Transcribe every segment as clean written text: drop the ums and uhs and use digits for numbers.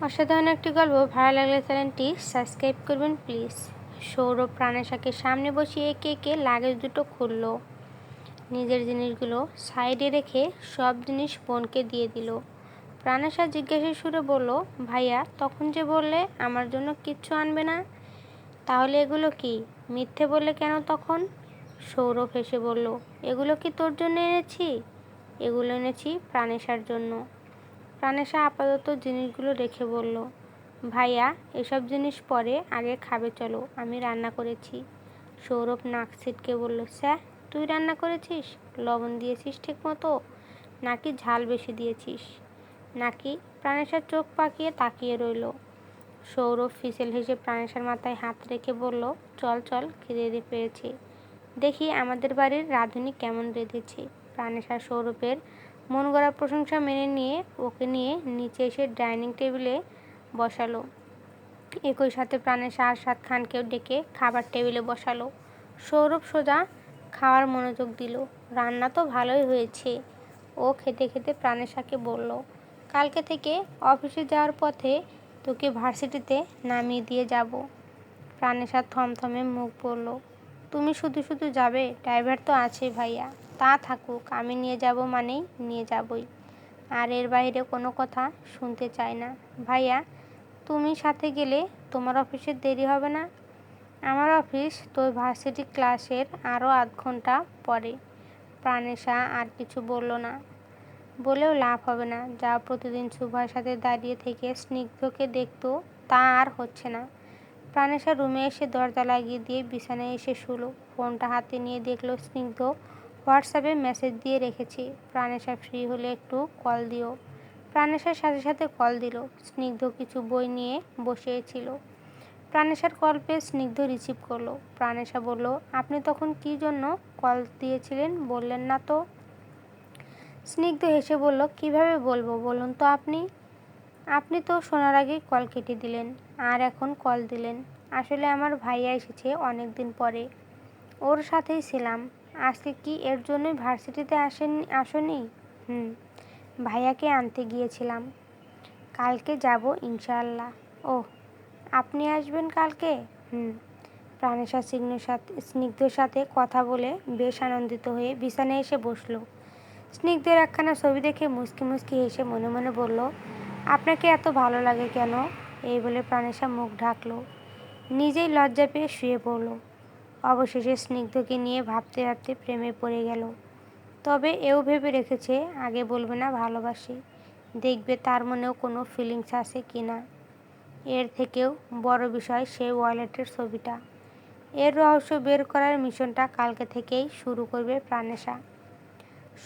অসাধারণ একটি গল্প ভালো লাগলে চ্যানেলটি সাবস্ক্রাইব করবেন প্লিজ। সৌরভ প্রাণেশাকে সামনে বসিয়ে একে একে লাগেজ দুটো খুলল। নিজের জিনিসগুলো সাইডে রেখে সব জিনিস বোনকে দিয়ে দিল। প্রাণেশা জিজ্ঞাসা সুরে বলল, ভাইয়া তখন যে বললে আমার জন্য কিচ্ছু আনবে না, তাহলে এগুলো কি? মিথ্যে বললে কেন তখন? সৌরভ হেসে বলল, এগুলো কি তোর জন্য এনেছি? এগুলো এনেছি প্রাণেশার জন্য। প্রাণেশা আপাতত জিনিসগুলো রেখে বলল, ভাইয়া এসব জিনিস পরে, আগে খাবে চলো, আমি রান্না করেছি। সৌরভ নাক ছিটকে বলল, স্যার তুই রান্না করেছিস? লবণ দিয়েছিস ঠিক মতো, নাকি ঝাল বেশি দিয়েছিস নাকি? প্রাণেশার চোখ পাকিয়ে তাকিয়ে রইল। সৌরভ ফিসেল হেসে প্রাণেশার মাথায় হাত রেখে বলল, চল চল, খিদে পেয়েছে, দেখি আমাদের বাড়ির রাঁধুনি কেমন রেঁধেছে। প্রাণেশা সৌরভের মন গড়া প্রশংসা মেনে নিয়ে ওকে নিয়ে নিচে এসে ডাইনিং টেবিলে বসালো। একই সাথে প্রাণেশা আরশাদ খানকেও ডেকে খাবার টেবিলে বসালো। সৌরভ সোজা খাওয়ার মনোযোগ দিল। রান্না তো ভালোই হয়েছে। ও খেতে খেতে প্রাণেশাকে বলল, কালকে থেকে অফিসে যাওয়ার পথে তোকে ভার্সিটিতে নামিয়ে দিয়ে যাব। প্রাণেশা থমথমে মুখ বলল, তুমি শুধু শুধু যাবে? ড্রাইভার তো আছে ভাইয়া। তা থাকুক, আমি নিয়ে যাব মানেই নিয়ে যাবই, আর এর বাইরে কোনো কথা শুনতে চাই না। ভাইয়া তুমি সাথে গেলে তোমার অফিসের দেরি হবে না? আমার অফিস তোর ভার্সিটি ক্লাসের আরও আধ ঘন্টা পরে। প্রাণেশা আর কিছু বলল না। বলেও লাভ হবে না, যা প্রতিদিন সুভার সাথে দাঁড়িয়ে থেকে স্নিগ্ধকে দেখতো তা আর হচ্ছে না। প্রাণেশা রুমে এসে দরজা লাগিয়ে দিয়ে বিছানায় এসে শুলো। ফোনটা হাতে নিয়ে দেখলো স্নিগ্ধ হোয়াটসঅ্যাপে মেসেজ দিয়ে রেখেছে, প্রাণেশা ফ্রি হলে একটু কল দিও। প্রাণেশার সাথে সাথে কল দিল। স্নিগ্ধ কিছু বই নিয়ে বসেছিল। প্রাণেশার কল পেয়ে স্নিগ্ধ রিসিভ করলো। প্রাণেশা বলল, আপনি তখন কী জন্য কল দিয়েছিলেন বললেন না তো? স্নিগ্ধ হেসে বলল, কিভাবে বলবো বলুন তো আপনি? আপনি তো শোনার আগেই কল কেটে দিলেন, আর এখন কল দিলেন। আসলে আমার ভাইয়া এসেছে অনেক দিন পরে, ওর সাথেই ছিলাম। আজকে কি এর জন্যই ভার্সিটিতে আসনি? ভাইয়াকে আনতে গিয়েছিলাম। কালকে যাব ইনশাআল্লাহ। ওহ, আপনি আসবেন কালকে? প্রাণেশা স্নিগ্ধর সাথে কথা বলে বেশ আনন্দিত হয়ে বিছানায় এসে বসলো। স্নিগ্ধের একখানা ছবি দেখে মুচকি মুচকি হেসে মনে মনে বলল, আপনাকে এত ভালো লাগে কেন? এই বলে প্রাণেশা মুখ ঢাকলো। নিজেই লজ্জা পেয়ে শুয়ে পড়ল। অবশেষে স্নিগ্ধকে নিয়ে ভাবতে ভাবতে প্রেমে পড়ে গেল। তবে এও ভেবে রেখেছে আগে বলবে না ভালোবাসি, দেখবে তার মনেও কোনো ফিলিংস আছে কি না। এর থেকেও বড় বিষয় সেই ওয়ালেটের ছবিটা। এর রহস্য বের করার মিশনটা কালকে থেকেই শুরু করবে প্রাণেশা।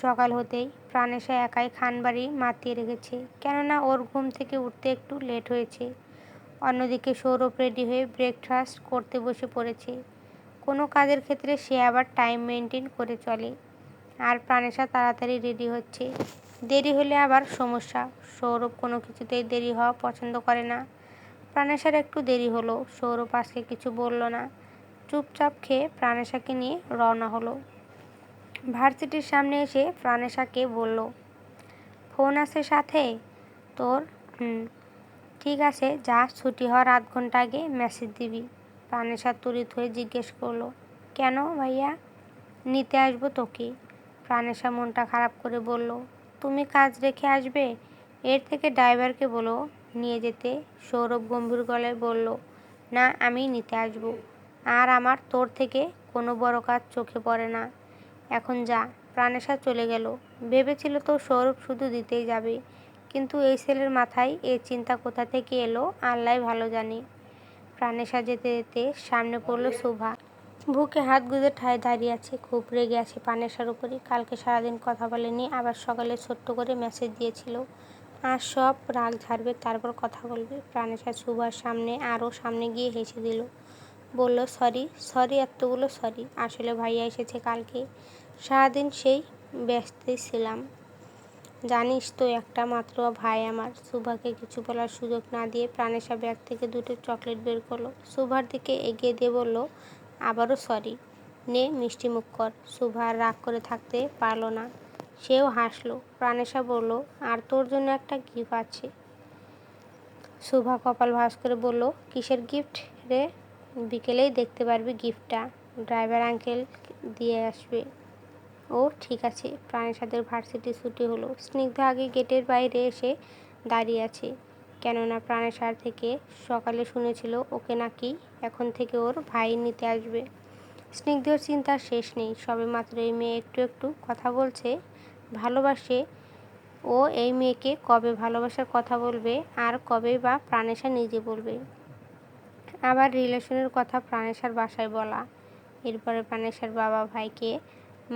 সকাল হতেই প্রাণেশা একাই খানবাড়ি মাতিয়ে রেখেছে, কেননা ওর ঘুম থেকে উঠতে একটু লেট হয়েছে। অন্যদিকে সৌরভ রেডি হয়ে ব্রেকফাস্ট করতে বসে পড়েছে। কোনো কাজের ক্ষেত্রে সে আবার টাইম মেনটেন করে চলে, আর প্রাণেশা তাড়াতাড়ি রেডি হচ্ছে। দেরি হলে আবার সমস্যা। সৌরভ কোনো কিছুতেই দেরি হওয়া পছন্দ করে না। প্রাণেশার একটু দেরি হলো। সৌরভ আজকে কিছু বলল না, চুপচাপ খেয়ে প্রাণেশাকে নিয়ে রওনা হলো। ভার্সিটির সামনে এসে প্রাণেশাকে বলল, ফোন আছে সাথে তোর? ঠিক আছে, যা, ছুটি হওয়ার আধ ঘন্টা আগে মেসেজ দিবি। প্রাণেশা তড়িৎ হয়ে জিজ্ঞেস করলো, কেন ভাইয়া? নিতে আসবো তোকে। প্রাণেশা মনটা খারাপ করে বলল, তুমি কাজ রেখে আসবে? এর থেকে ড্রাইভারকে বলো নিয়ে যেতে। সৌরভ গম্ভীর গলায় বলল, না, আমি নিতে আসবো। আর আমার তোর থেকে কোনো বড় কাজ চোখে পড়ে না। এখন যা। প্রাণেশা চলে গেল। ভেবেছিল তো সৌরভ শুধু দিতেই যাবে, কিন্তু এই ছেলের মাথায় এ চিন্তা কোথা থেকে এলো আল্লাহই ভালো জানে। প্রাণেশা যেতে যেতে সামনে পড়ল শুভা। বুকে হাত গুঁজে ঠায় দাঁড়িয়ে আছে, খুব রেগে আছে প্রাণেশার উপরে। কালকে সারাদিন কথা বলেনি, আবার সকালে ছোট্ট করে মেসেজ দিয়েছিল। আর সব রাগ ঝাড়বে, তারপর কথা বলবে। প্রাণেশা শুভার সামনে আরও সামনে গিয়ে হেসে দিল, বলল, সরি সরি, এতগুলো সরি। আসলে ভাইয়া এসেছে কালকে, সারাদিন সেই ব্যস্তই ছিলাম। জানিস তো, একটা মাত্র ভাই আমার। শুভাকে কিছু বলার সুযোগ না দিয়ে প্রাণেশা ব্যাগ থেকে দুটো চকলেট বের করলো, শুভার দিকে এগিয়ে দিয়ে বলল, আবারও সরি, নে মিষ্টি মুখ কর। শুভা আর রাগ করে থাকতে পারল না, সেও হাসলো। প্রাণেশা বলল, আর তোর জন্য একটা গিফট আছে। শুভা কপাল ভাঁজ করে বলল, কিসের গিফট রে? বিকেলেই দেখতে পারবি গিফটটা, ড্রাইভার আঙ্কেল দিয়ে আসবে। ও ঠিক আছে। প্রাণেশাদের ভার্সিটি ছুটি হলো। স্নিগ্ধ আগে গেটের বাইরে এসে দাঁড়িয়ে আছে, কেননা প্রাণেশার থেকে সকালে শুনেছিল ওকে নাকি এখন থেকে ওর ভাই নিতে আসবে। স্নিগ্ধর চিন্তার শেষ নেই। সবে মাত্র এই মেয়ে একটু একটু কথা বলছে, ভালোবাসে। ও এই মেয়েকে কবে ভালোবাসার কথা বলবে, আর কবে বা প্রাণেশা নিজে বলবে। আবার রিলেশনের কথা প্রাণেশার বাসায় বলা, এরপরে প্রাণেশার বাবা ভাইকে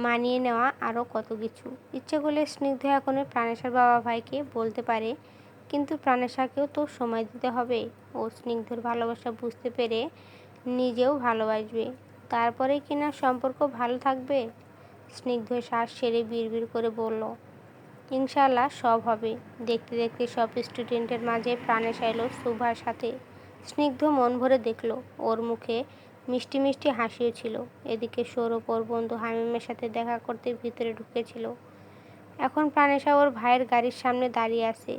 মানিয়ে নেওয়া, আরও কত কিছু। ইচ্ছে করলে স্নিগ্ধ এখনই প্রাণেশার বাবা ভাইকে বলতে পারে, কিন্তু প্রাণেশাকেও তো সময় দিতে হবে। ও স্নিগ্ধর ভালোবাসা বুঝতে পেরে নিজেও ভালোবাসবে, তারপরে কিনা সম্পর্ক ভালো থাকবে। স্নিগ্ধ শ্বাস ছেড়ে বিড়বিড় করে বলল, ইনশাআল্লাহ সব হবে। দেখতে দেখতে সব স্টুডেন্টের মাঝে প্রাণেশা এলো শুভার সাথে। স্নিগ্ধ মন ভরে দেখল, ওর মুখে মিষ্টি মিষ্টি হাসিও ছিল। এদিকে সৌরভ ওর বন্ধু হামিমের সাথে দেখা করতে ভিতরে ঢুকেছিল। এখন প্রাণেশা ওর ভাইয়ের গাড়ির সামনে দাঁড়িয়ে আছে।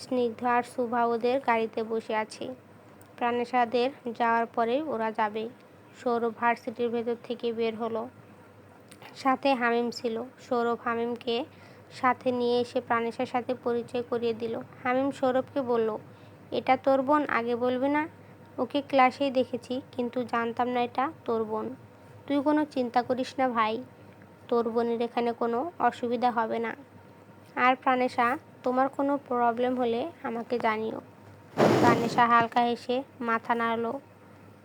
স্নিগ্ধ আর শুভা ওদের গাড়িতে বসে আছে। প্রাণেশাদের যাওয়ার পরেই ওরা যাবে। সৌরভ ভার্সিটির ভেতর থেকে বের হলো, সাথে হামিম ছিল। সৌরভ হামিমকে সাথে নিয়ে এসে প্রাণেশার সাথে পরিচয় করিয়ে দিল। হামিম সৌরভকে বলল, এটা তোর বোন, আগে বলবি না? ওকে ক্লাসেই দেখেছি, কিন্তু জানতাম না এটা তোর বোন। তুই কোনো চিন্তা করিস না ভাই, তোর বোনের এখানে কোনো অসুবিধা হবে না। আর প্রাণেশা, তোমার কোনো প্রবলেম হলে আমাকে জানিও। প্রাণেশা হালকা হেসে মাথা নাড়ল।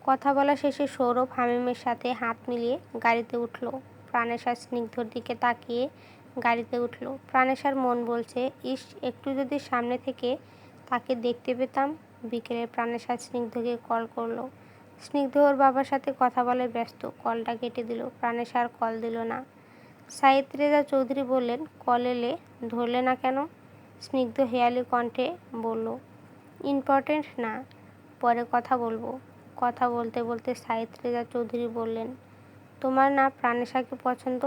কথা বলা শেষে সৌরভ হামিমের সাথে হাত মিলিয়ে গাড়িতে উঠল। প্রাণেশা স্নিগ্ধর দিকে তাকিয়ে গাড়িতে উঠল। প্রাণেশার মন বলছে, ইস, একটু যদি সামনে থেকে তাকে দেখতে পেতাম। বিকেলে প্রাণেশা স্নিগ্ধকে কল করলো। স্নিগ্ধ ওর বাবার সাথে কথা বলে ব্যস্ত, কলটা কেটে দিল। প্রাণেশা আর কল দিল না। সাইদ রেজা চৌধুরী বললেন, কল এলে ধরলে না কেন? স্নিগ্ধ হেয়ালি কণ্ঠে বলল, ইম্পর্টেন্ট না, পরে কথা বলবো। কথা বলতে বলতে সাইদ রেজা চৌধুরী বললেন, তোমার না প্রাণেশাকে পছন্দ,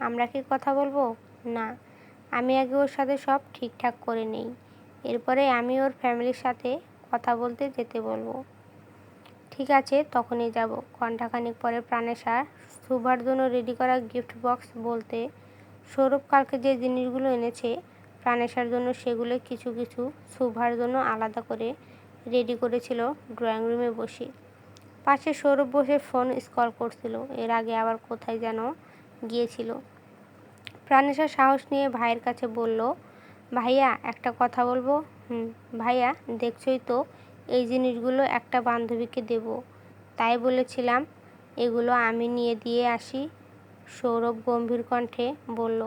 আমরা কি কথা বলবো? না, আমি আগে ওর সাথে সব ঠিকঠাক করে নেই, এরপরে আমি ওর ফ্যামিলির সাথে কথা বলতে যেতে বলবো। ঠিক আছে, তখনই যাব। ঘণ্টাখানিক পরে প্রাণেশা শুভার জন্য রেডি করা গিফট বক্স বলতে সৌরভ কালকে যে জিনিসগুলো এনেছে প্রাণেশার জন্য, সেগুলো কিছু কিছু শুভার জন্য আলাদা করে রেডি করেছিল ড্রয়িং রুমে বসে। পাশে সৌরভ বসে ফোন স্ক্রল করছিল। এর আগে আবার কোথায় যেন গিয়েছিল। প্রাণেশা সাহস নিয়ে ভাইয়ের কাছে বলল, ভাইয়া একটা কথা বলবো? ভাইয়া, দেখছই তো এই জিনিসগুলো একটা বান্ধবীকে দেব, তাই বলেছিলাম এগুলো আমি নিয়ে দিয়ে আসি। সৌরভ গম্ভীর কণ্ঠে বলল,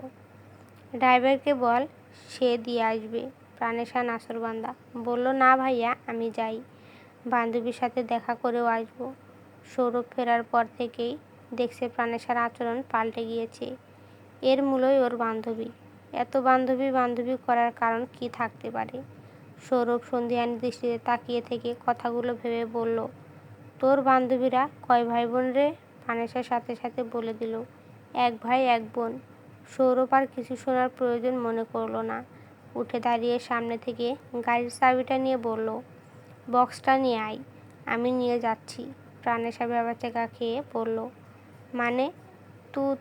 ড্রাইভারকে বল, সে দিয়ে আসবে। প্রাণেশা নাছোড়বান্দা বলল, না ভাইয়া, আমি যাই, বান্ধবীর সাথে দেখা করেও আসবো। সৌরভ ফেরার পর থেকেই দেখছে প্রাণেশার আচরণ পাল্টে গিয়েছে। এর মূলই ওর বান্ধবী। এত বান্ধবী বান্ধবী করার কারণ কি থাকতে পারে? সৌরভ সন্ধিহানি দৃষ্টিতে তাকিয়ে থেকে কথাগুলো ভেবে বলল, তোর বান্ধবীরা কয় ভাই বোন রে? প্রাণেশার সাথে সাথে বলে দিল, এক ভাই এক বোন। সৌরভ আর কিছু শোনার প্রয়োজন মনে করলো না। উঠে দাঁড়িয়ে সামনে থেকে গাড়ির চাবিটা নিয়ে বলল, বক্সটা নিয়ে আয়, আমি নিয়ে যাচ্ছি। প্রাণেশা ভ্যাবাচ্যাকা খেয়ে বলল, মানে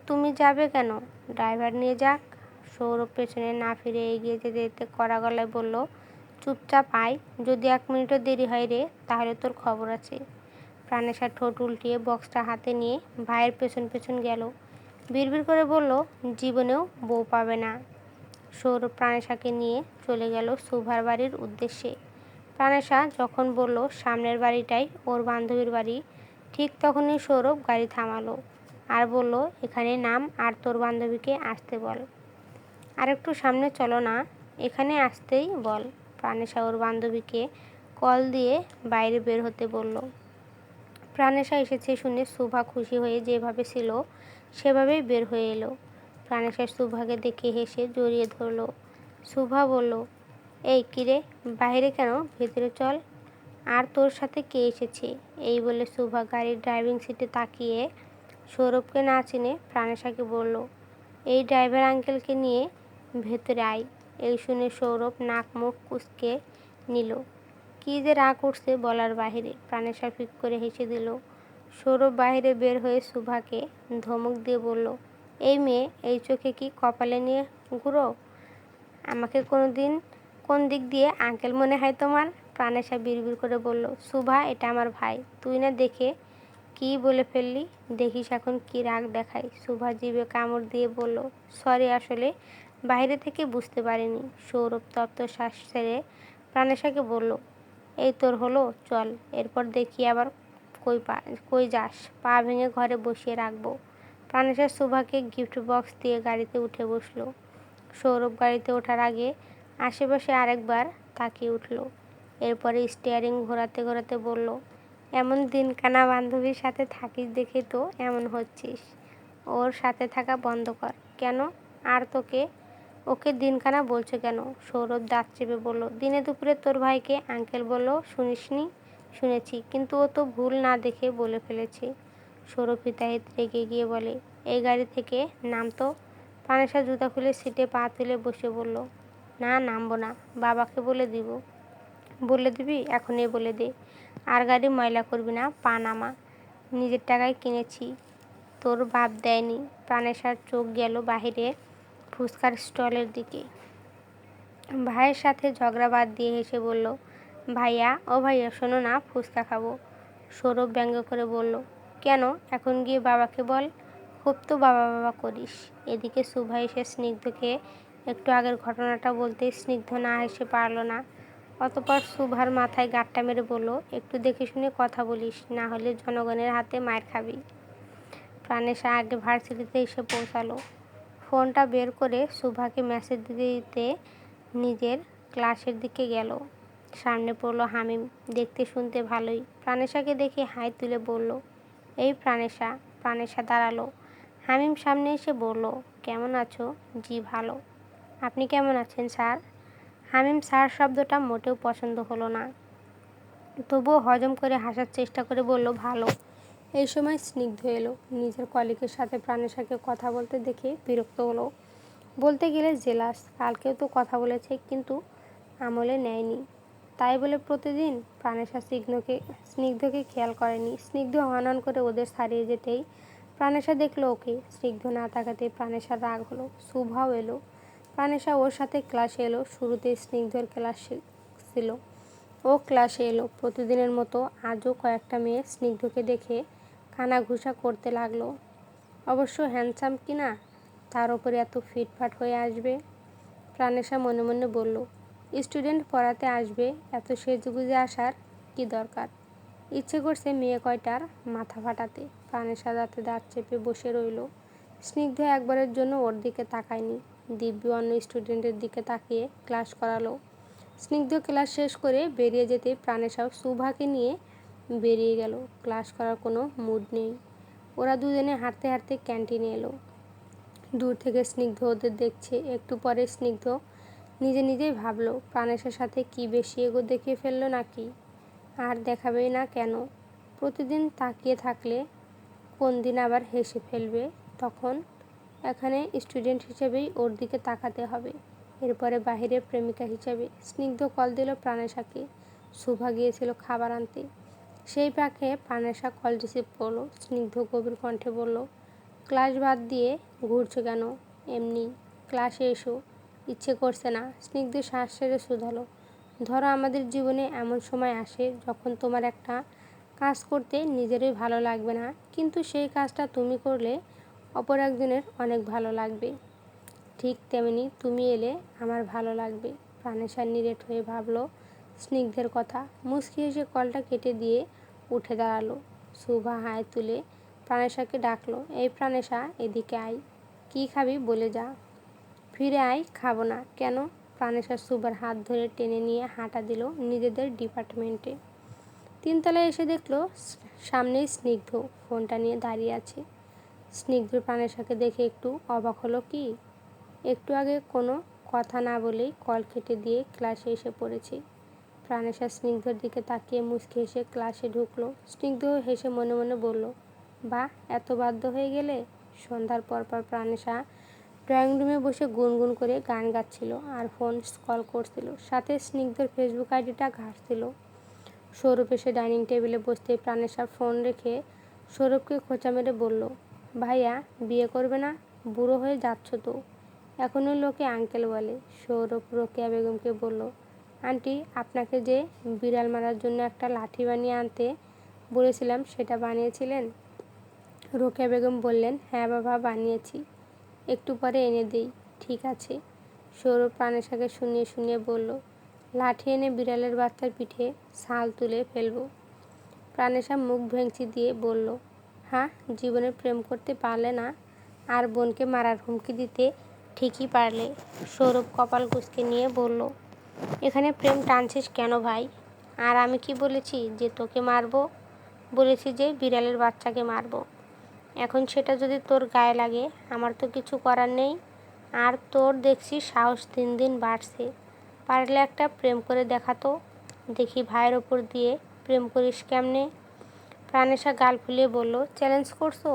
তুমি যাবে কেন? ড্রাইভার নিয়ে যাক। সৌরভ পেছনে না ফিরে এগিয়ে যেতে যেতে কড়া গলায় বলল, চুপচাপ আয়, যদি 1 মিনিটও দেরি হয় রে, তাহলে তোর খবর আছে। প্রাণেশা ঠোঁট উল্টিয়ে বক্সটা হাতে নিয়ে ভাইয়ের পেছন পেছন গেল। বিড়বিড় করে বলল, জীবনেও বউ পাবে না। সৌরভ প্রাণেশাকে নিয়ে চলে গেল শুভার বাড়ির উদ্দেশ্যে। প্রাণেশা যখন বলল সামনের বাড়িটাই ওর বান্ধবীর বাড়ি, ঠিক তখনই সৌরভ গাড়ি থামালো আর বলল, এখানে নাম আর তোর বান্ধবীকে আসতে বল। আর একটু সামনে চলো না, এখানে আসতেই বল। প্রাণেশা ওর বান্ধবীকে কল দিয়ে বাইরে বের হতে বলল। প্রাণেশা এসেছে শুনে শুভা খুশি হয়ে যেভাবে ছিল সেভাবেই বের হয়ে এলো। প্রাণেশা শুভাকে দেখে হেসে জড়িয়ে ধরল। শুভা বলল, এই কিরে, বাইরে কেন, ভেতরে চল। আর তোর সাথে কে এসেছে? এই বলে শুভা গাড়ির ড্রাইভিং সিটে তাকিয়ে সৌরভকে না চিনে প্রাণেশাকে বলল, এই ড্রাইভার আঙ্কেলকে নিয়ে ভেতরে আয়। এই শুনে সৌরভ নাক মুখ কুঁচকে নিল। কী যে রাগ উঠছে বলার বাহিরে। প্রাণেশা ফিক করে হেসে দিল। সৌরভ বাইরে বের হয়ে শুভাকে ধমক দিয়ে বলল, এই মেয়ে, এই চোখে কি কপালে নিয়ে ঘুরো? আমাকে কোন দিক দিয়ে আঙ্কেল মনে হয় তোমার? প্রাণেশা বিড়বিড় করে বলল, শুভা, এটা আমার ভাই। তুই না দেখে কী বলে ফেললি? দেখিস এখন কি রাগ দেখাই। শুভা জিভে কামড় দিয়ে বলল, সরি, আসলে বাইরে থেকে বুঝতে পারিনি। সৌরভ তপ্ত শ্বাস ছেড়ে প্রাণেশাকে বলল, এই তোর হলো, চল, এরপর দেখি আবার কই যাস। পা ভেঙে ঘরে বসিয়ে রাখবো। প্রাণেশা শুভাকে গিফট বক্স দিয়ে গাড়িতে উঠে বসলো। সৌরভ গাড়িতে ওঠার আগে আশেপাশে আরেকবার তাকিয়ে উঠল। এরপরে স্টিয়ারিং ঘোরাতে ঘোরাতে বলল, এমন দিনকানা বান্ধবীর সাথে থাকিস দেখে তো এমন হচ্ছিস। ওর সাথে থাকা বন্ধ কর। কেন? আর ওকে দিনকানা বলছো কেন? সৌরভ দাঁত চেপে বলল, দিনে দুপুরে তোর ভাইকে আঙ্কেল বললো শুনিসনি? শুনেছি, কিন্তু ও তো ভুল না দেখে বলে ফেলেছে। সৌরভ হিতাহিত রেগে গিয়ে বলে, এই গাড়ি থেকে নাম তো। প্রাণেশা জুতা খুলে সিটে পা তুলে বসে বলল, না, নামবো না। বাবাকে বলে দিব। বলে দিবি? এখনই বলে দে। আর গাড়ি ময়লা করবি না, পা নামা। নিজের টাকায় কিনেছি, তোর বাপ দেয়নি। প্রাণেশার চোখ গেল বাহিরে ফুচকার স্টলের দিকে। ভাইয়ের সাথে ঝগড়া বাদ দিয়ে হেসে বলল, ভাইয়া, ও ভাইয়া, শোনো না, ফুচকা খাবো। সৌরভ ব্যঙ্গ করে বলল, কেন? এখন গিয়ে বাবাকে বল। খুব তো বাবা বাবা করিস। এদিকে শুভা এসে স্নিগ্ধকে একটু আগের ঘটনাটা বলতে স্নিগ্ধ না হেসে পারল না। অতঃপর শুভার মাথায় গাঁটটা মেরে বলল, একটু দেখে শুনে কথা বলিস, না হলে জনগণের হাতে মার খাবি। প্রাণেশা আগে ভার্সিটিতে এসে পৌঁছালো। ফোনটা বের করে শুভাকে মেসেজ দিতে দিতে নিজের ক্লাসের দিকে গেল। সামনে পড়লো হামিম, দেখতে শুনতে ভালোই। প্রাণেশাকে দেখে হাই তুলে বলল, এই প্রাণেশা। প্রাণেশা দাঁড়ালো। হামিম সামনে এসে বলল, কেমন আছো? জি ভালো। আপনি কেমন আছেন স্যার? হামিম স্যার শব্দটা মোটেও পছন্দ হলো না, তবুও হজম করে হাসার চেষ্টা করে বলল, ভালো। এই সময় স্নিগ্ধ এলো। নিজের কলিগের সাথে প্রাণেশাকে কথা বলতে দেখে বিরক্ত হলো। বলতে গেলে জেলাস। কালকেও তো কথা বলেছে, কিন্তু আমলে নেয়নি। তাই বলে প্রতিদিন? প্রাণেশা স্নিগ্ধকে খেয়াল করেনি। স্নিগ্ধ হনহন করে ওদের ছাড়িয়ে যেতেই প্রাণেশা দেখলো ওকে। স্নিগ্ধ না তাকাতেই প্রাণেশার রাগ হলো। শুভাও এলো। প্রাণেশা ওর সাথে ক্লাসে এলো। শুরুতেই স্নিগ্ধর ক্লাস ছিল, ও ক্লাসে এলো। প্রতিদিনের মতো আজও কয়েকটা মেয়ে স্নিগ্ধকে দেখে কানাঘুষা করতে লাগলো। অবশ্য হ্যান্ডসাম কিনা তার ওপরে এত ফিটফাট হয়ে আসবে। প্রাণেশা মনে মনে বলল, স্টুডেন্ট পড়াতে আসবে, এত সেজেগুজে আসার কি দরকার? ইচ্ছে করছে মেয়ে কয়টার মাথা ফাটাতে। প্রাণেশা দাঁতে দাঁত চেপে বসে রইল। স্নিগ্ধ একবারের জন্য ওর দিকে তাকায়নি। দিব্যি অন্য স্টুডেন্টের দিকে তাকিয়ে ক্লাস করালো। স্নিগ্ধ ক্লাস শেষ করে বেরিয়ে যেতে প্রাণেশাও শুভাকে নিয়ে বেরিয়ে গেল। ক্লাস করার কোনো মুড নেই। ওরা দুজনে হাঁটতে হাঁটতে ক্যান্টিনে এলো। দূর থেকে স্নিগ্ধ ওদের দেখছে। একটু পরে স্নিগ্ধ নিজেই ভাবলো, প্রাণেশার সাথে কি বেশি এগো দেখিয়ে ফেললো নাকি? আর দেখাবেই না কেন? প্রতিদিন তাকিয়ে থাকলে কোন দিন আবার হেসে ফেলবে। তখন এখানে স্টুডেন্ট হিসেবেই ওর দিকে তাকাতে হবে। এরপরে বাহিরের প্রেমিকা হিসেবে। স্নিগ্ধ কল দিল প্রাণেশাকে। শুভা গিয়েছিল খাবার আনতে। সেই পাখে প্রাণেশা কল রিসিভ করলো। স্নিগ্ধ গভীর কণ্ঠে বলল, ক্লাস বাদ দিয়ে ঘুরছো কেন? এমনি। ক্লাসে এসো। ইচ্ছে করছে না। স্নিগ্ধ শ্বাস ছেড়ে শুধালো, ধরো আমাদের জীবনে এমন সময় আসে যখন তোমার একটা কাজ করতে নিজেরই ভালো লাগবে না, কিন্তু সেই কাজটা তুমি করলে অপর একজনের অনেক ভালো লাগবে। ঠিক তেমনি তুমি এলে আমার ভালো লাগবে। প্রাণেশা নিরেট হয়ে ভাবলো স্নিগ্ধের কথা। মুচকি হেসে কলটা কেটে দিয়ে উঠে দাঁড়ালো। শুভা হাই তুলে প্রাণেশাকে ডাকলো, এই প্রাণেশা, এদিকে আয়। কী খাবি বলে যা। ফিরে আয়। খাবো না। কেন? প্রাণেশা শুভার হাত ধরে টেনে নিয়ে হাঁটা দিল নিজেদের ডিপার্টমেন্টে। তিনতলায় এসে দেখলো সামনেই স্নিগ্ধ ফোনটা নিয়ে দাঁড়িয়ে আছে। স্নিগ্ধ প্রাণেশাকে দেখে একটু অবাক হলো। কি, একটু আগে কোনো কথা না বলেই কল কেটে দিয়ে ক্লাসে এসে পড়েছে। প্রাণেশা স্নিগ্ধর দিকে তাকিয়ে মুচকি হেসে ক্লাসে ঢুকলো। স্নিগ্ধ হেসে মনে মনে বলল, বাহ, এত বাধ্য হয়ে গেলে। সন্ধ্যার পরপর প্রাণেশা ড্রয়িং রুমে বসে গুনগুন করে গান গাচ্ছিল আর ফোন স্ক্রল করছিল। সাথে স্নিগ্ধর ফেসবুক আইডিটা ঘাঁটছিল। সৌরভ এসে ডাইনিং টেবিলে বসতেই প্রাণেশা ফোন রেখে সৌরভকে খোঁচা মেরে বলল, ভাইয়া বিয়ে করবে না? বুড়ো হয়ে যাচ্ছ তো। এখনও লোকে আঙ্কেল বলে। সৌরভ রোকেয়া বেগমকে বলল, আন্টি আপনাকে যে বিড়াল মারার জন্য একটা লাঠি বানিয়ে আনতে বলেছিলাম সেটা বানিয়েছিলেন? রোকেয়া বেগম বললেন, হ্যাঁ বাবা বানিয়েছি, একটু পরে এনে দেই। ঠিক আছে। সৌরভ প্রাণেশাকে শুনিয়ে শুনিয়ে বলল, লাঠি এনে বিড়ালের বাচ্চার পিঠে ছাল তুলে ফেলবো। প্রাণেশা মুখ ভেঙচি দিয়ে বলল, হ্যাঁ জীবনে প্রেম করতে পারলে না, আর বোনকে মারার হুমকি দিতে ঠিকই পারলে। সৌরভ কপাল কুঁচকে নিয়ে বলল, এখানে প্রেম টানছিস কেন ভাই? আর আমি কি বলেছি যে তোকে মারবো? বলেছি যে বিড়ালের বাচ্চাকে মারবো। এখন সেটা যদি তোর গায়ে লাগে আমার তো কিছু করার নেই। আর তোর দেখছি সাহস দিন দিন বাড়ছে। পারলে একটা প্রেম করে দেখাতো, দেখি ভাইয়ের ওপর দিয়ে প্রেম করিস কেমনে। প্রাণেশা গাল ফুলিয়ে বলল, চ্যালেঞ্জ করছো?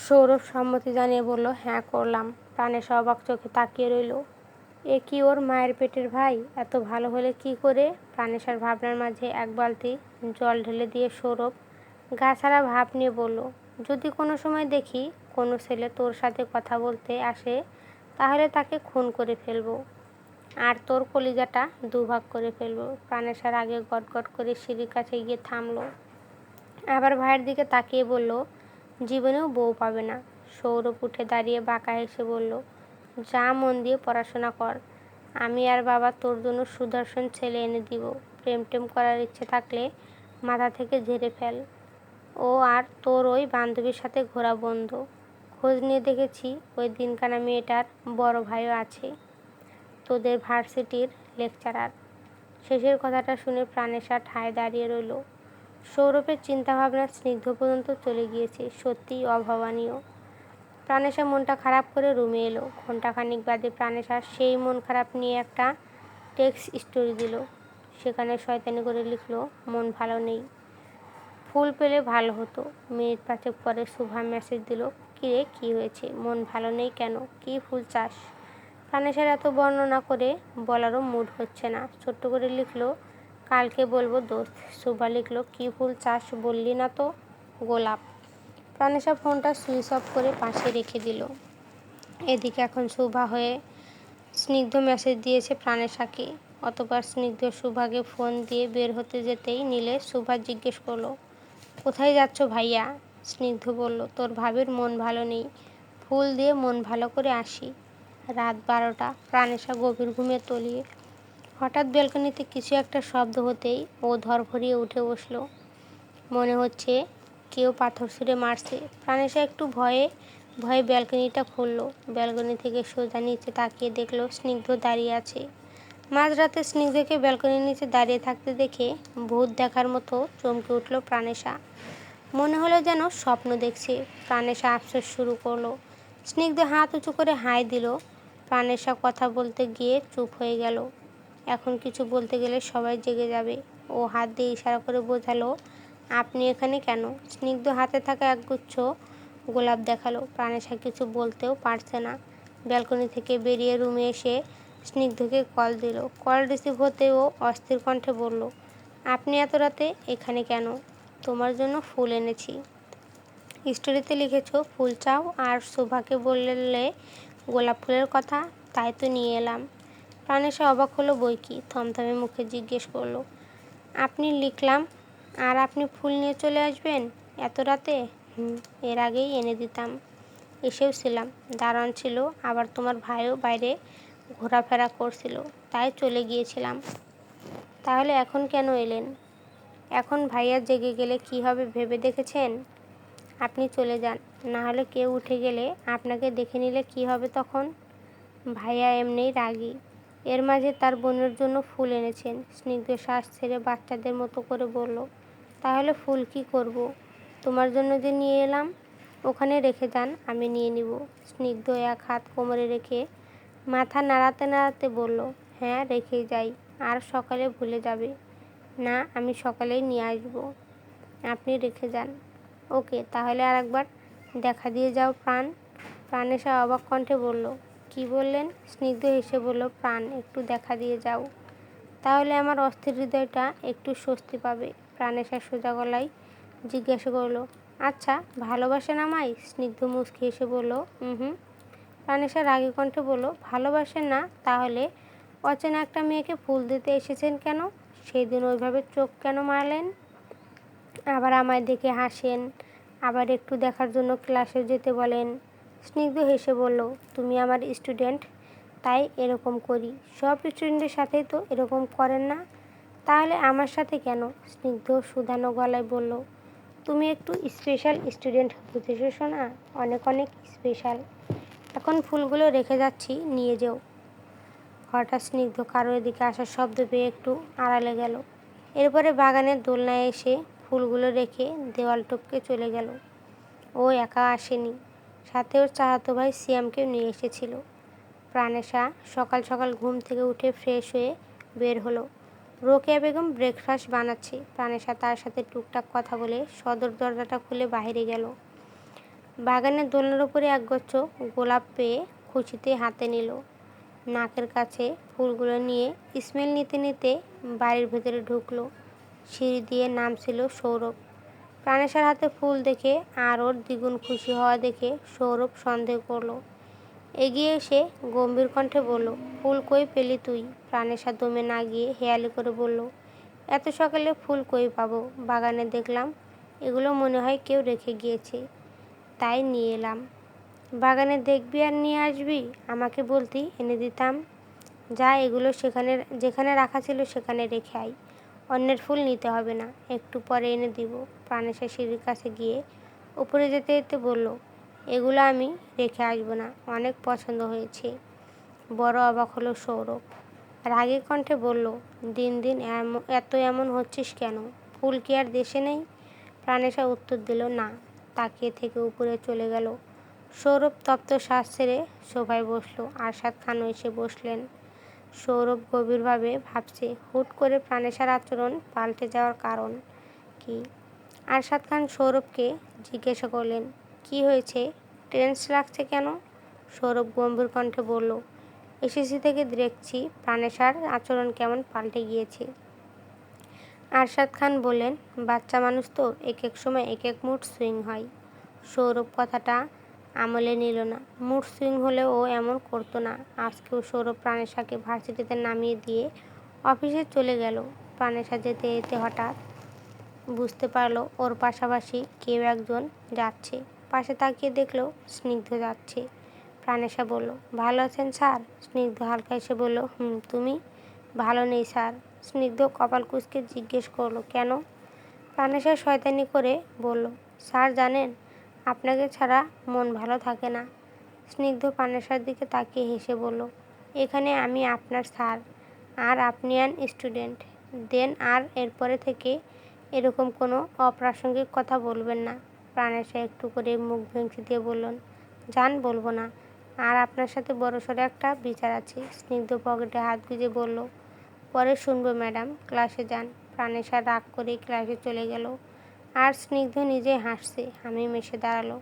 সৌরভ সম্মতি জানিয়ে বলল, হ্যাঁ করলাম। প্রাণেশা অবাক চোখে তাকিয়ে রইল। এ কি ওর মায়ের পেটের ভাই? এত ভালো হলে কি করে? প্রাণেশার ভাবনার মাঝে এক বালতি জল ঢেলে দিয়ে সৌরভ গা ছাড়া ভাব নিয়ে বলল, যদি কোনো সময় দেখি কোনো ছেলে তোর সাথে কথা বলতে আসে তাহলে তাকে খুন করে ফেলবো, আর তোর কলিজাটা দুভাগ করে ফেলবো। প্রাণেশার আগে গটগট করে সিঁড়ির কাছে গিয়ে থামলো, আবার ভাইয়ের দিকে তাকিয়ে বলল, জীবনেও বউ পাবে না। সৌরভ উঠে দাঁড়িয়ে বাঁকা হেসে বলল, যা মন দিয়ে পড়াশোনা কর, আমি আর বাবা তোর জন্য সুদর্শন ছেলে এনে দিব। প্রেম টেম করার ইচ্ছে থাকলে মাথা থেকে ঝেড়ে ফেল। ও আর তোর ওই বান্ধবীর সাথে ঘোরা বন্ধ। খোঁজ নিয়ে দেখেছি ওই দিনকানা মেয়েটার বড় ভাইও আছে, তোদের ভার্সিটির লেকচারার। শেষের কথাটা শুনে প্রাণেশা ঠায় দাঁড়িয়ে রইল। সৌরভের চিন্তাভাবনা স্নিগ্ধ পর্যন্ত চলে গিয়েছে। সত্যিই অভাবনীয়। প্রাণেশা মনটা খারাপ করে রুমে এলো। ঘণ্টাখানিক বাদে প্রাণেশা সেই মন খারাপ নিয়ে একটা টেক্সট স্টোরি দিল। সেখানে শয়তানি করে লিখল, মন ভালো নেই, ফুল পেলে ভালো হতো। মিনিট পাঁচেক পরে শুভা মেসেজ দিল, কিরে কী হয়েছে, মন ভালো নেই কেন, কী ফুল চাস? প্রাণেশার এত বর্ণনা করে বলারও মুড হচ্ছে না। ছোট্ট করে লিখল, কালকে বলবো দোস্ত। শুভা লিখল, কী ফুল চাস বললি না তো? গোলাপ। প্রাণেশা ফোনটা সুইচ অফ করে পাশে রেখে দিল। এদিকে এখন শুভা হয়ে স্নিগ্ধ মেসেজ দিয়েছে প্রাণেশাকে। অতঃপর স্নিগ্ধ শুভাকে ফোন দিয়ে বের হতে যেতেই নিলে শুভা জিজ্ঞেস করলো, কোথায় যাচ্ছ ভাইয়া? স্নিগ্ধ বলল, তোর ভাবির মন ভালো নেই, ফুল দিয়ে মন ভালো করে আসি। রাত 12টা। প্রাণেশা গভীর ঘুমে তলিয়ে। হঠাৎ ব্যালকনিতে কিছু একটা শব্দ হতেই ও ধরফরিয়ে উঠে বসল। মনে হচ্ছে কেউ পাথর ছুঁড়ে মারছে। প্রাণেশা একটু ভয়ে ভয়ে ব্যালকনিটা খুলল। ব্যালকনি থেকে সোজা নিচে তাকিয়ে দেখলো স্নিগ্ধ দাঁড়িয়ে আছে। মাঝরাতে স্নিগ্ধকে ব্যালকনির নিচে দাঁড়িয়ে থাকতে দেখে ভূত দেখার মতো চমকে উঠল প্রাণেশা। মনে হলো যেন স্বপ্ন দেখছে। প্রাণেশা আফসোস শুরু করলো। স্নিগ্ধ হাত উঁচু করে হাই দিল। প্রাণেশা কথা বলতে গিয়ে চুপ হয়ে গেল। এখন কিছু বলতে গেলে সবাই জেগে যাবে। ও হাত দিয়ে ইশারা করে বোঝালো, আপনি এখানে কেন? স্নিগ্ধ হাতে থাকা একগুচ্ছ গোলাপ দেখালো। প্রাণেশা কিছু বলতেও পারছে না। ব্যালকনি থেকে বেরিয়ে রুমে এসে স্নিগ্ধকে কল দিল। কল রিসিভ হতে ও অস্থির কণ্ঠে বলল, আপনি এত রাতে এখানে কেন? তোমার জন্য ফুল এনেছি। স্টোরিতে লিখেছো ফুল চাও আর শোভাকে বললে গোলাপ ফুলের কথা, তাই তো নিয়ে এলাম। প্রাণেশা অবাক হলো বই কি, থমথমে মুখে জিজ্ঞেস করলো, আপনি লিখলাম আর আপনি ফুল নিয়ে চলে আসবেন এত রাতে? এর আগেই এনে দিতাম, এসেও ছিলাম, দারোয়ান ছিল, আবার তোমার ভাইও বাইরে ঘোরাফেরা করছিল, তাই চলে গিয়েছিলাম। তাহলে এখন কেন এলেন? এখন ভাইয়া জেগে গেলে কি হবে ভেবে দেখেছেন? আপনি চলে যান, না হলে কেউ উঠে গেলে আপনাকে দেখে নিলে কি হবে তখন? ভাইয়া এমনিই রাগী। এর মাঝে তার বোনের জন্য ফুল এনেছেন। স্নিগ্ধ শ্বাস ছেড়ে বাচ্চাদের মতো করে বলল, তাহলে ফুল কি করব? তোমার জন্য যে নিয়ে এলাম। ওখানে রেখে যান, আমি নিয়ে নিব। স্নিগ্ধ এক হাত কোমরে রেখে মাথা নাড়াতে নাড়াতে বলল, হ্যাঁ রেখেই যাই, আর সকালে ভুলে যাবে না, আমি সকালেই নিয়ে আসব, আপনি রেখে যান। ওকে, তাহলে আর একবার দেখা দিয়ে যাও প্রাণ। প্রাণেশা অবাক কণ্ঠে বলল, কি বললেন? স্নিগ্ধ হেসে বলল, প্রাণ একটু দেখা দিয়ে যাও। তাহলে আমার অস্থির হৃদয়টা একটু স্বস্তি পাবে। প্রাণেশা সোজা গলায় জিজ্ঞাসা করলো, আচ্ছা ভালোবাসেন আমায়? স্নিগ্ধ মুচকি এসে বলল, হুম। প্রাণেশা রাগী কণ্ঠে বলল, ভালোবাসেন না? তাহলে অচেনা একটা মেয়েকে ফুল দিতে এসেছেন কেন? সেই দিন ওইভাবে চোখ কেন মারলেন? আবার আমায় দেখে হাসেন, আবার একটু দেখার জন্য ক্লাসে যেতে বলেন। স্নিগ্ধ হেসে বলল, তুমি আমার স্টুডেন্ট, তাই এরকম করি। সব স্টুডেন্টের সাথেই তো এরকম করেন না, তাহলে আমার সাথে কেন? স্নিগ্ধ শুধানো গলায় বলল, তুমি একটু স্পেশাল স্টুডেন্ট, বুঝেছো শোনা? অনেক অনেক স্পেশাল। এখন ফুলগুলো রেখে যাচ্ছি, নিয়ে যেও। হঠাৎ স্নিগ্ধ কারোর এদিকে আসার শব্দ পেয়ে একটু আড়ালে গেল। এরপরে বাগানের দোলনায় এসে ফুলগুলো রেখে দেওয়াল টপকে চলে গেল। ও একা আসেনি, সাথে ওর চাচাতো ভাই সিয়ামকেও নিয়ে এসেছিল। প্রাণেশা সকাল সকাল ঘুম থেকে উঠে ফ্রেশ হয়ে বের হলো। রোকেয়া বেগম ব্রেকফাস্ট বানাচ্ছে। প্রাণেশা তার সাথে টুকটাক কথা বলে সদর দরজাটা খুলে বাইরে গেল। বাগানের দোলনার উপরে একগুচ্ছ গোলাপ পেয়ে খুশিতে হাতে নিল। নাকের কাছে ফুলগুলো নিয়ে স্মেল নিতে নিতে বাড়ির ভেতরে ঢুকলো। সিঁড়ি দিয়ে নামছিল সৌরভ। প্রাণেশার হাতে ফুল দেখে আর ওর দ্বিগুণ খুশি হওয়া দেখে সৌরভ সন্দেহ করলো। এগিয়ে এসে গম্ভীর কণ্ঠে বলল, ফুল কই পেলি তুই? প্রাণেশা দমে না গিয়ে হেয়ালি করে বলল, এত সকালে ফুল কই পাবো? বাগানে দেখলাম, এগুলো মনে হয় কেউ রেখে গিয়েছে, তাই নিয়ে এলাম। বাগানে দেখবি আর নিয়ে আসবি? আমাকে বলতি, এনে দিতাম। যা, এগুলো যেখানে রাখা ছিল সেখানে রেখে আয়। অন্যের ফুল নিতে হবে না, একটু পরে এনে দিব। প্রাণেশা সিঁড়ির কাছে গিয়ে উপরে যেতে যেতে বলল, এগুলো আমি রেখে আসবো না, অনেক পছন্দ হয়েছে। বড় অবাক হলো সৌরভ। রাগী কণ্ঠে বলল, দিন দিন এমন হচ্ছিস কেন? ফুল কি আর দেশে নেই? প্রাণেশা উত্তর দিল না, তাকিয়ে থেকে উপরে চলে গেল। সৌরভ তপ্ত শ্বাস ছেড়ে সোফায় বসলো। আরশাদ খানও এসে বসলেন। সৌরভ গভীরভাবে ভাবছে, হুট করে প্রাণেশার আচরণ পাল্টে যাওয়ার কারণ কি। আরশাদ খান সৌরভকে জিজ্ঞাসা করলেন, কি হয়েছে, টেন্স লাগছে কেন? সৌরভ গম্ভীর কণ্ঠে বলল, এসএসসি থেকে দেখছি প্রাণেশার আচরণ কেমন পাল্টে গিয়েছে। আরশাদ খান বললেন, বাচ্চা মানুষ তো, এক এক সময় এক এক মুড সুইং হয়। সৌরভ কথাটা আমলে নিল না। মুড সুইং হলে ও এমন করতো না। আজকেও সৌরভ প্রাণেশাকে ভার্সিটিতে নামিয়ে দিয়ে অফিসে চলে গেল। প্রাণেশা যেতে যেতে হঠাৎ বুঝতে পারলো ওর পাশাপাশি কেউ একজন যাচ্ছে। পাশে তাকিয়ে দেখলো স্নিগ্ধ যাচ্ছে। প্রাণেশা বলল, ভালো আছেন স্যার? স্নিগ্ধ হালকা এসে বলল, তুমি? ভালো নেই স্যার। স্নিগ্ধ কপাল কুঁচকে জিজ্ঞেস করলো, কেন? প্রাণেশা শয়তানি করে বলল, স্যার জানেন, আপনাকে ছাড়া মন ভালো থাকে না। স্নিগ্ধ প্রাণেশার দিকে তাকিয়ে হেসে বলল, এখানে আমি আপনার স্যার আর আপনি অ্যান স্টুডেন্ট। দেন আর এরপরে থেকে এরকম কোনো অপ্রাসঙ্গিক কথা বলবেন না। প্রাণেশা একটু করে মুখ ভেঙচি দিয়ে বললেন, জান, বলবো না। আর আপনার সাথে বড়সড় একটা বিচার আছে। স্নিগ্ধ পকেটে হাত গুজে বলল, পরে শুনবো ম্যাডাম, ক্লাসে যান। প্রাণেশা রাগ করে ক্লাসে চলে গেল। আর স্নিগ্ধ নিজে হাসছে। হামিম এসে দাঁড়ালো।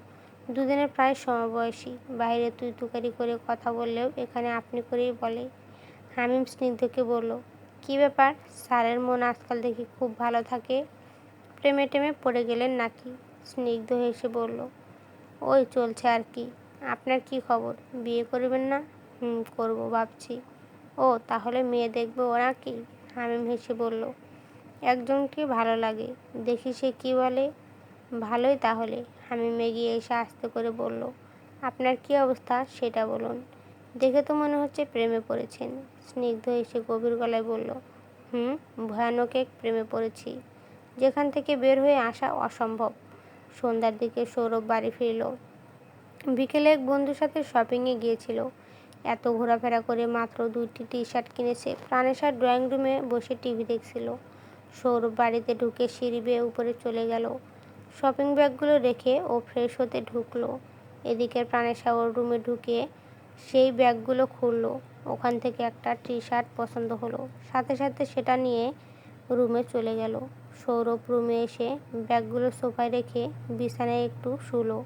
দুজনের প্রায় সমবয়সী। বাইরে তুই তুকারি করে কথা বললেও এখানে আপনি করেই বলে। হামিম স্নিগ্ধকে বলল, কী ব্যাপার, স্যারের মন আজকাল দেখি খুব ভালো থাকে, প্রেমে টেমে পড়ে গেলেন নাকি? স্নিগ্ধ হেসে বলল, ওই চলছে আর কি। আপনার কি খবর, বিয়ে করবেন না? করব ভাবছি। ও, তাহলে মেয়ে দেখবে ও নাকি? হামিম হেসে বলল, একজনকে ভালো লাগে, দেখি সে কি বলে। ভালোই তাহলে। হামিম এগিয়ে এসে আস্তে করে বলল, আপনার কি অবস্থা সেটা বলুন। দেখে তো মনে হচ্ছে প্রেমে পড়েছেন। স্নিগ্ধ এসে গভীর গলায় বলল, ভয়ানক এক প্রেমে পড়েছি, যেখান থেকে বের হয়ে আসা অসম্ভব। সন্ধ্যার দিকে সৌরভ বাড়ি ফিরল। বিকেলে এক বন্ধুর সাথে শপিংয়ে গিয়েছিল। এত ঘোরাফেরা করে মাত্র 2টি টি শার্ট কিনেছে। প্রাণেশার ড্রয়িং রুমে বসে টিভি দেখছিল। সৌরভ বাড়িতে ঢুকে সিঁড়ি বেয়ে উপরে চলে গেল। শপিং ব্যাগগুলো রেখে ও ফ্রেশ হতে ঢুকলো। এদিকে প্রাণেশা ওর রুমে ঢুকে সেই ব্যাগগুলো খুলল। ওখান থেকে একটা টি শার্ট পছন্দ হলো। সাথে সাথে সেটা নিয়ে রুমে চলে গেল। সৌরভ রুমে এসে ব্যাগগুলো সোফায় রেখে বিছানায় একটু শুলো।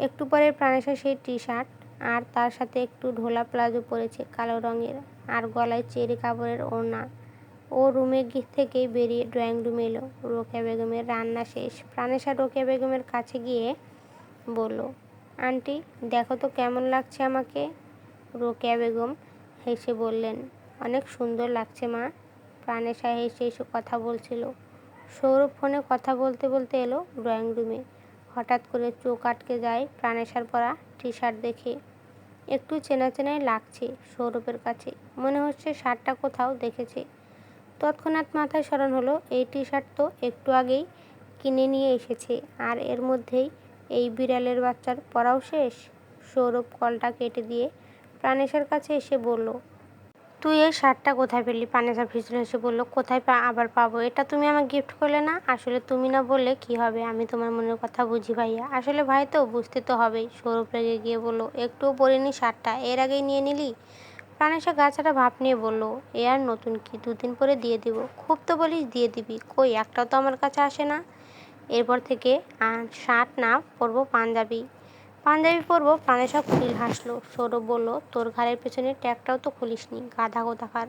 একটু পরে প্রাণেশা সেই টি শার্ট আর তার সাথে একটু ঢোলা প্লাজো পরেছে, কালো রঙের। আর গলায় চেরি কাপড়ের ওড়না। ও রুমে থেকে বেরিয়ে ড্রয়িং রুমে এলো। রোকেয়া বেগমের রান্না শেষ। প্রাণেশা রোকেয়া বেগমের কাছে গিয়ে বলল, আন্টি দেখো তো কেমন লাগছে আমাকে। রোকেয়া বেগম হেসে বললেন, অনেক সুন্দর লাগছে মা। প্রাণেশা হেসে হেসে কথা বলছিল। সৌরভ ফোনে কথা বলতে বলতে এলো ড্রয়িং রুমে। হঠাৎ করে চোখ আটকে যায় প্রাণেশার পরা টি শার্ট দেখে। একটু চেনা চেনাই লাগছে সৌরভের কাছে, মনে হচ্ছে শার্টটা কোথাও দেখেছে। তৎক্ষণাৎ মাথায় স্মরণ হলো, এই টি শার্ট তো একটু আগেই কিনে নিয়ে এসেছে, আর এর মধ্যেই এই বিড়ালের বাচ্চার পড়াও শেষ। সৌরভ কলটা কেটে দিয়ে প্রাণেশার কাছে এসে বলল, তুই এই শার্টটা কোথায় পেলি? প্রাণেশা ফিসলে হেসে বলল, কোথায় আবার পাবো? এটা তুমি আমাকে গিফট করলে না? আসলে তুমি না বললে কি হবে, আমি তোমার মনের কথা বুঝি ভাইয়া। আসলে ভাই তো বুঝতে তো হবেই। সৌরভ রেগে গিয়ে বলল, একটুও পরিনি শার্টটা, এর আগেই নিয়ে নিলি? প্রাণেশা গাছাটা ভাব নিয়ে বলল, এ আর নতুন কি, 2 দিন পরে দিয়ে দিব। খুব তো বলিস দিয়ে দিবি, কই একটাও তো আমার কাছে আসে না। এরপর থেকে শার্ট না পরবো পাঞ্জাবি পরবো। প্রাণেশা কুটিল হাসলো। সৌরভ বলল, তোর ঘাড়ের পেছনে ট্যাগটাও তো খুলিসনি, গাধা কোথাকার।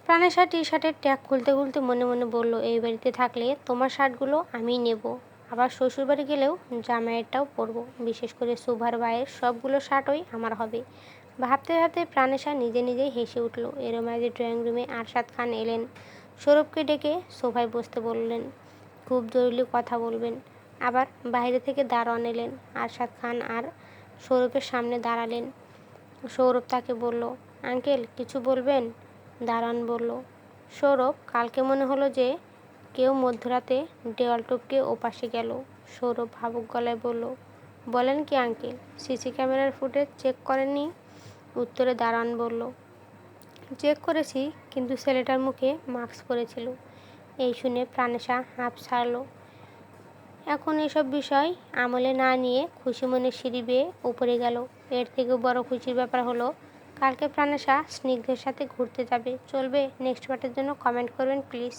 প্রাণেশা টি শার্টের ট্যাগ খুলতে খুলতে মনে মনে বলল, এই বাড়িতে থাকলে তোমার শার্টগুলো আমিই নেব, আবার শ্বশুরবাড়ি গেলেও জামাইয়েরটাও পরবো, বিশেষ করে সুভার ভাইয়ের সবগুলো শার্টই আমার হবে। ভাবতে ভাবতে প্রাণেশা নিজে নিজেই হেসে উঠল। এরম মাঝে ড্রয়িং রুমে আরশাদ খান এলেন। সৌরভকে ডেকে সোফায় বসতে বললেন, খুব জরুরি কথা বলবেন। আবার বাইরে থেকে দারোয়ান এলেন। আরশাদ খান আর সৌরভের সামনে দাঁড়ালেন। সৌরভ তাকে বলল, আঙ্কেল কিছু বলবেন? দারোয়ান বলল, সৌরভ, কালকে মনে হলো যে কেউ মধ্যরাতে দেওয়াল টপকে ওপাশে গেল। সৌরভ ভাবুক গলায় বলল, বলেন কি আঙ্কেল, সিসি ক্যামেরার ফুটেজ চেক করেননি? উত্তরে দারোয়ান বলল, চেক করেছি, কিন্তু ছেলেটার মুখে মাস্ক পরেছিল। এই শুনে প্রাণেশা হাঁপ ছাড়ল। এখন এসব বিষয় আমলে না নিয়ে খুশি মনে সিঁড়ি বেয়ে উপরে গেল। এর থেকেও বড় খুশির ব্যাপার হলো, কালকে প্রাণেশা স্নিগ্ধের সাথে ঘুরতে যাবে। চলবে? নেক্সট পার্টের জন্য কমেন্ট করবেন প্লিজ।